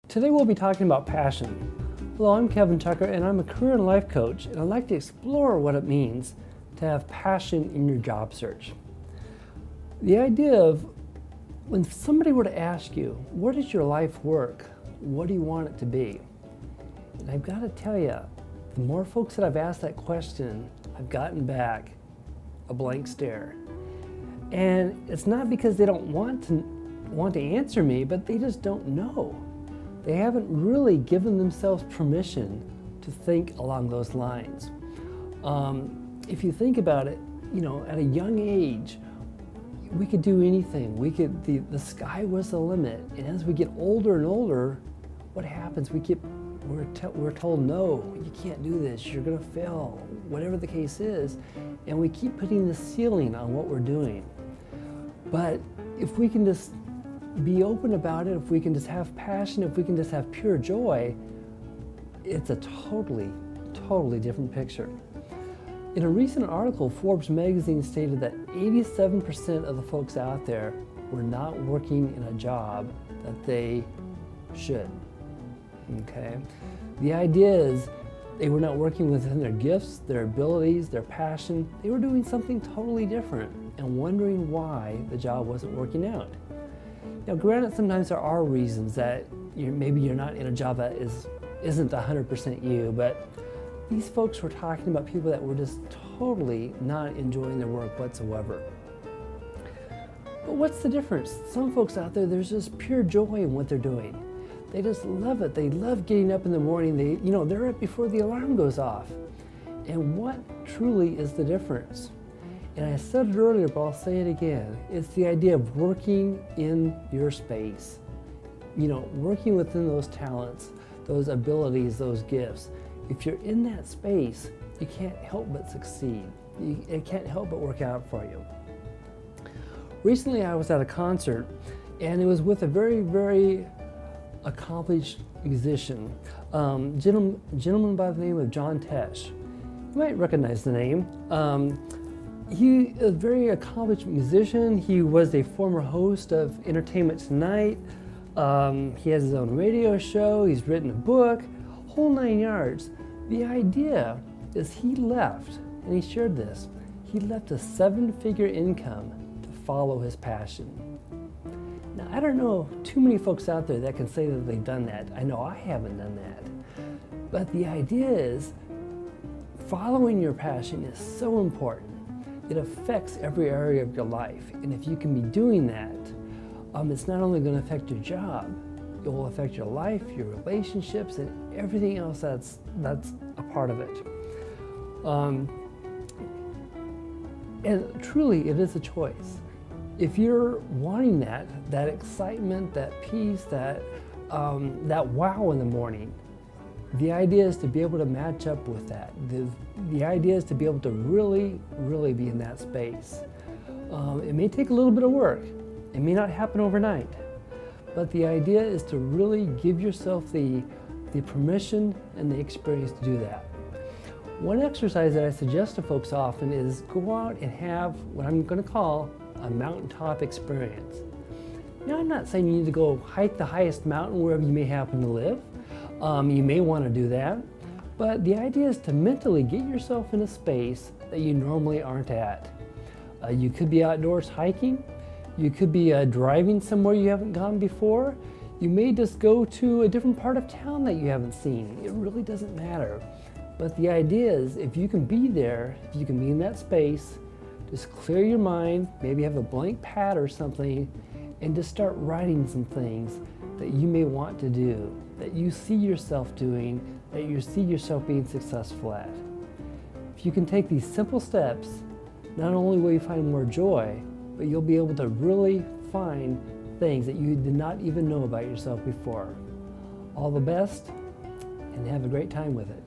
Today we'll be talking about passion. Hello, I'm Kevin Tucker and I'm a career and life coach, and I'd like to explore what it means to have passion in your job search. The idea of when somebody were to ask you, what is your life work? What do you want it to be? And I've got to tell you, the more folks that I've asked that question, I've gotten back a blank stare. And it's not because they don't want to answer me, but they just don't know. They haven't really given themselves permission to think along those lines. If you think about it, at a young age, we could do anything. The sky was the limit. And as we get older and older, what happens? We're told, no, you can't do this. You're going to fail, whatever the case is. And we keep putting the ceiling on what we're doing. But if we can just be open about it, if we can just have passion, if we can just have pure joy, it's a totally different picture. In a recent article, Forbes magazine stated that 87% of the folks out there were not working in a job that they should. Okay? The idea is they were not working within their gifts, their abilities, their passion. They were doing something totally different and wondering why the job wasn't working out. Now, granted, sometimes there are reasons that maybe you're not in a job that isn't 100% you, but these folks were talking about people that were just totally not enjoying their work whatsoever. But what's the difference? Some folks out there, there's just pure joy in what they're doing. They just love it. They love getting up in the morning. They're up before the alarm goes off. And what truly is the difference? And I said it earlier, but I'll say it again. It's the idea of working in your space. Working within those talents, those abilities, those gifts. If you're in that space, you can't help but succeed. It can't help but work out for you. Recently, I was at a concert, and it was with a very, very accomplished musician, gentleman by the name of John Tesh. You might recognize the name. He is a very accomplished musician. He was a former host of Entertainment Tonight. He has his own radio show. He's written a book, whole 9 yards. The idea is he left, and he shared this, he left a 7-figure income to follow his passion. Now, I don't know too many folks out there that can say that they've done that. I know I haven't done that. But the idea is following your passion is so important. It affects every area of your life. And if you can be doing that, it's not only going to affect your job, it will affect your life, your relationships, and everything else that's a part of it. And truly, it is a choice. If you're wanting that excitement, that peace, that wow in the morning, the idea is to be able to match up with that. The idea is to be able to really, really be in that space. It may take a little bit of work. It may not happen overnight. But the idea is to really give yourself the permission and the experience to do that. One exercise that I suggest to folks often is go out and have what I'm going to call a mountaintop experience. Now, I'm not saying you need to go hike the highest mountain wherever you may happen to live. You may want to do that, but the idea is to mentally get yourself in a space that you normally aren't at. You could be outdoors hiking. You could be driving somewhere you haven't gone before. You may just go to a different part of town that you haven't seen. It really doesn't matter. But the idea is if you can be there, if you can be in that space, just clear your mind, maybe have a blank pad or something, and just start writing some things that you may want to do, that you see yourself doing, that you see yourself being successful at. If you can take these simple steps, not only will you find more joy, but you'll be able to really find things that you did not even know about yourself before. All the best, and have a great time with it.